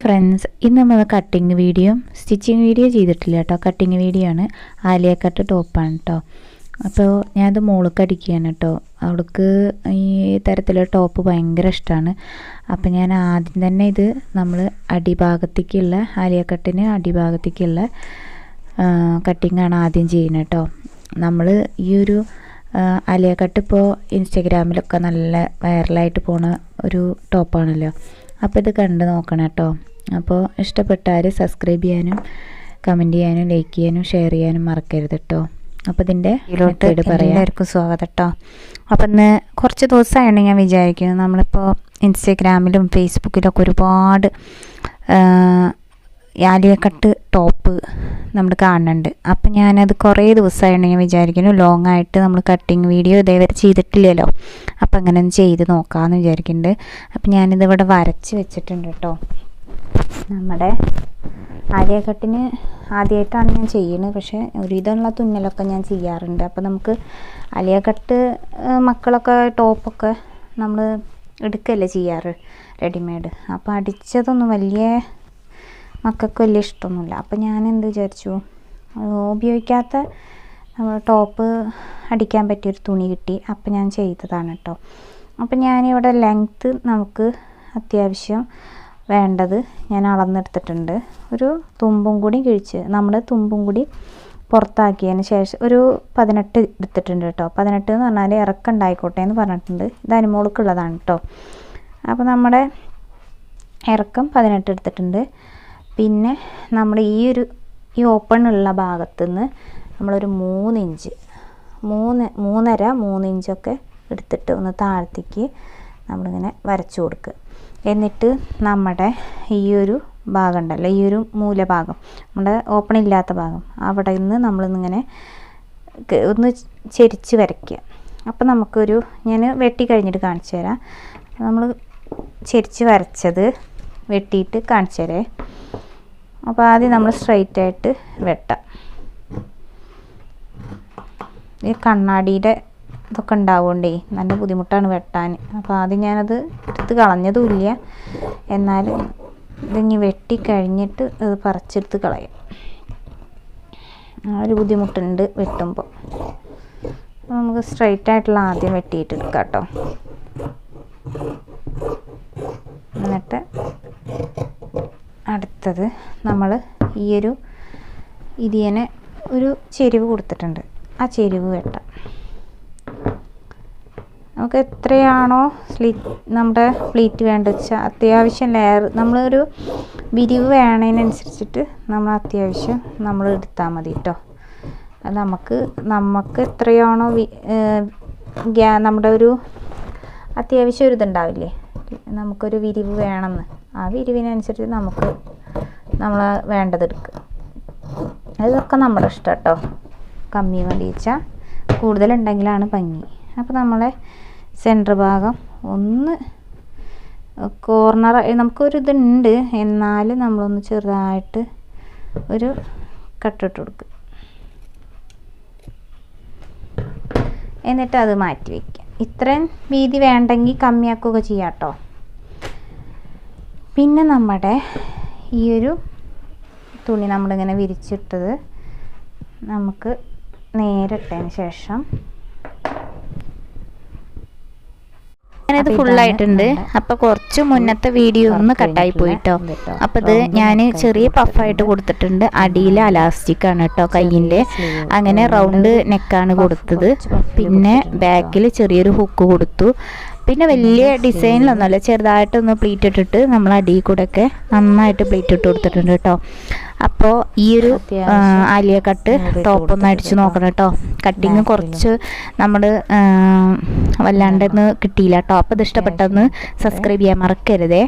Friends, ഇന്ന് നമ്മൾ cutting video stitching video ചെയ്തിട്ടില്ല കേട്ടോ. കട്ടിങ് വീഡിയോ ആണ്. ആലിയ കട്ട് ടോപ്പാണ് കേട്ടോ. അപ്പോൾ ഞാനത് മോൾക്ക് അടിക്കുകയാണ് കേട്ടോ. അവൾക്ക് ഈ തരത്തിലുള്ള ടോപ്പ് ഭയങ്കര ഇഷ്ടമാണ്. അപ്പോൾ ഞാൻ ആദ്യം തന്നെ ഇത് നമ്മൾ അടിഭാഗത്തേക്കുള്ള ആലിയ കട്ടിന് അടിഭാഗത്തേക്കുള്ള കട്ടിങ്ങാണ് ആദ്യം ചെയ്യുന്നത് കേട്ടോ. നമ്മൾ ഈ ഒരു ആലിയ കട്ട് ഇപ്പോൾ ഇൻസ്റ്റഗ്രാമിലൊക്കെ നല്ല വൈറലായിട്ട് പോണ ഒരു ടോപ്പാണല്ലോ. അപ്പോൾ ഇത് കണ്ട് നോക്കണം കേട്ടോ. അപ്പോൾ ഇഷ്ടപ്പെട്ടാൽ സബ്സ്ക്രൈബ് ചെയ്യാനും കമൻറ്റ് ചെയ്യാനും ലൈക്ക് ചെയ്യാനും ഷെയർ ചെയ്യാനും മറക്കരുത് കേട്ടോ. അപ്പോൾ ഇതിൻ്റെ ഇതിലോട്ട് എല്ലാവർക്കും സ്വാഗതം കേട്ടോ. അപ്പം ഇന്ന് കുറച്ച് ദിവസമായാണ് ഞാൻ വിചാരിക്കുന്നത്, നമ്മളിപ്പോൾ ഇൻസ്റ്റഗ്രാമിലും ഫേസ്ബുക്കിലൊക്കെ ഒരുപാട് ആലിയ കട്ട് ടോപ്പ് നമ്മൾ കാണുന്നുണ്ട്. അപ്പം ഞാനത് കുറേ ദിവസമായാണ് ഞാൻ വിചാരിക്കുന്നു ലോങ് ആയിട്ട് നമ്മൾ കട്ടിങ് വീഡിയോ ഇതേവരെ ചെയ്തിട്ടില്ലല്ലോ. അപ്പം അങ്ങനെ ഒന്ന് ചെയ്ത് നോക്കാമെന്ന് വിചാരിക്കുന്നുണ്ട്. അപ്പം ഞാനിതിവിടെ വരച്ച് വെച്ചിട്ടുണ്ട് കേട്ടോ. നമ്മുടെ ആലിയ കട്ടിന് ആദ്യമായിട്ടാണ് ഞാൻ ചെയ്യുന്നത്, പക്ഷേ ഒരുവിധമുള്ള തുന്നലൊക്കെ ഞാൻ ചെയ്യാറുണ്ട്. അപ്പോൾ നമുക്ക് ആലിയ കട്ട് മക്കളൊക്കെ ടോപ്പൊക്കെ നമ്മൾ എടുക്കുകയല്ലേ ചെയ്യാറ് റെഡിമെയ്ഡ്. അപ്പോൾ അടിച്ചതൊന്നും വലിയ മക്കൾക്ക് വലിയ ഇഷ്ടമൊന്നുമില്ല. അപ്പോൾ ഞാൻ എന്ത് വിചാരിച്ചു, ഉപയോഗിക്കാത്ത ടോപ്പ് അടിക്കാൻ പറ്റിയൊരു തുണി കിട്ടി. അപ്പോൾ ഞാൻ ചെയ്തതാണ് കേട്ടോ. അപ്പോൾ ഞാനിവിടെ ലെങ്ത്ത് നമുക്ക് അത്യാവശ്യം വേണ്ടത് ഞാൻ അളന്നെടുത്തിട്ടുണ്ട്. ഒരു തുമ്പും കൂടി കിഴിച്ച് നമ്മൾ തുമ്പും കൂടി പുറത്താക്കിയതിന് ശേഷം ഒരു 18 എടുത്തിട്ടുണ്ട് കേട്ടോ. 18 എന്ന് പറഞ്ഞാൽ ഇറക്കം ഉണ്ടായിക്കോട്ടെ എന്ന് പറഞ്ഞിട്ടുണ്ട്. ഇത് അനുമോൾക്കുള്ളതാണ് കേട്ടോ. അപ്പോൾ നമ്മുടെ ഇറക്കം 18 എടുത്തിട്ടുണ്ട്. പിന്നെ നമ്മൾ ഈ ഓപ്പൺ ഉള്ള ഭാഗത്തുനിന്ന് നമ്മളൊരു 3 ഇഞ്ച് 3.5 ഇഞ്ചൊക്കെ എടുത്തിട്ട് ഒന്ന് താഴത്തേക്ക് നമ്മളിങ്ങനെ വരച്ചു കൊടുക്കുക. എന്നിട്ട് നമ്മുടെ ഈ ഒരു ഭാഗം ഉണ്ടല്ലോ, ഈ ഒരു മൂലഭാഗം നമ്മുടെ ഓപ്പൺ ഇല്ലാത്ത ഭാഗം, അവിടെ നിന്ന് നമ്മളിങ്ങനെ ഒന്ന് ചെരിച്ച് വരയ്ക്കുക. അപ്പോൾ നമുക്കൊരു ഞാൻ വെട്ടി കഴിഞ്ഞിട്ട് കാണിച്ചു തരാം. നമ്മൾ ചെരിച്ച് വരച്ചത് വെട്ടിയിട്ട് കാണിച്ചു തരേ. അപ്പോൾ ആദ്യം നമ്മൾ സ്ട്രൈറ്റ് ആയിട്ട് വെട്ടാം. ഈ കണ്ണാടിയുടെ ഇതൊക്കെ ഉണ്ടാവുകൊണ്ടേ നല്ല ബുദ്ധിമുട്ടാണ് വെട്ടാൻ. അപ്പോൾ ആദ്യം ഞാനത് എടുത്ത് കളഞ്ഞതുമില്ല, എന്നാലും ഇതിങ്ങി വെട്ടി കഴിഞ്ഞിട്ട് അത് പറിച്ചെടുത്ത് കളയാം. ആ ഒരു ബുദ്ധിമുട്ടുണ്ട് വെട്ടുമ്പോൾ. നമുക്ക് സ്ട്രൈറ്റ് ആയിട്ടുള്ള ആദ്യം വെട്ടിയിട്ട് എടുക്കാം കേട്ടോ. എന്നിട്ട് അടുത്തത് നമ്മൾ ഈ ഒരു ഇതിനെ ഒരു ചെരിവ് കൊടുത്തിട്ടുണ്ട്, ആ ചെരിവ് വെട്ടാം. നമുക്ക് എത്രയാണോ നമ്മുടെ പ്ലീറ്റ് വേണ്ടത് വെച്ചാൽ അത്യാവശ്യം ലെയർ നമ്മളൊരു വിരിവ് വേണതിനനുസരിച്ചിട്ട് നമ്മൾ അത്യാവശ്യം നമ്മൾ എടുത്താൽ മതി കേട്ടോ. അത് നമുക്ക് എത്രയാണോ നമ്മുടെ ഒരു അത്യാവശ്യം ഒരു ഇതുണ്ടാവില്ലേ, നമുക്കൊരു വിരിവ് വേണമെന്ന്, ആ വിരിവിനനുസരിച്ച് നമ്മൾ വേണ്ടതെടുക്കുക. അതൊക്കെ നമ്മുടെ ഇഷ്ടം കേട്ടോ. കമ്മി മതി വെച്ചാൽ കൂടുതലുണ്ടെങ്കിലാണ് ഭംഗി. അപ്പോൾ നമ്മളെ സെൻറ്റർ ഭാഗം ഒന്ന് കോർണർ നമുക്കൊരു ഇതുണ്ട്, എന്നാലും നമ്മളൊന്ന് ചെറുതായിട്ട് ഒരു കട്ടിട്ട് കൊടുക്കുക. എന്നിട്ട് അത് മാറ്റി വയ്ക്കുക. ഇത്രയും വീതി വേണ്ടെങ്കിൽ കമ്മിയാക്കുകയൊക്കെ ചെയ്യാം കേട്ടോ. പിന്നെ നമ്മുടെ ഈ ഒരു തുണി നമ്മളിങ്ങനെ വിരിച്ചിട്ടത് നമുക്ക് നേരിട്ടതിന് ശേഷം ഞാനത് ഫുള്ളായിട്ടുണ്ട്. അപ്പോൾ കുറച്ച് മുന്നത്തെ വീഡിയോ ഒന്ന് കട്ടായി പോയിട്ടോ. അപ്പോൾ ഇത് ഞാൻ ചെറിയ പഫായിട്ട് കൊടുത്തിട്ടുണ്ട്. അടിയിൽ അലാസ്റ്റിക് ആണ് കേട്ടോ കയ്യിൻ്റെ. അങ്ങനെ റൗണ്ട് നെക്കാണ് കൊടുത്തത്. പിന്നെ ബാക്കിൽ ചെറിയൊരു ഹുക്ക് കൊടുത്തു. പിന്നെ വലിയ ഡിസൈനിലൊന്നുമല്ല, ചെറുതായിട്ടൊന്ന് പ്ലീറ്റ് ഇട്ടിട്ട് നമ്മൾ അടിയിൽ കൂടെ ഒക്കെ നന്നായിട്ട് പ്ലീറ്റ് ഇട്ട് കൊടുത്തിട്ടുണ്ട് കേട്ടോ. അപ്പോൾ ഈ ഒരു ആലിയ കട്ട് ടോപ്പ് ഒന്ന് അടിച്ച് നോക്കണം കേട്ടോ. കട്ടിങ് കുറച്ച് നമ്മൾ വല്ലാണ്ടൊന്ന് കിട്ടിയില്ല കേട്ടോ. അപ്പോൾ ഇത് ഇഷ്ടപ്പെട്ടൊന്ന് സബ്സ്ക്രൈബ് ചെയ്യാൻ മറക്കരുതേ.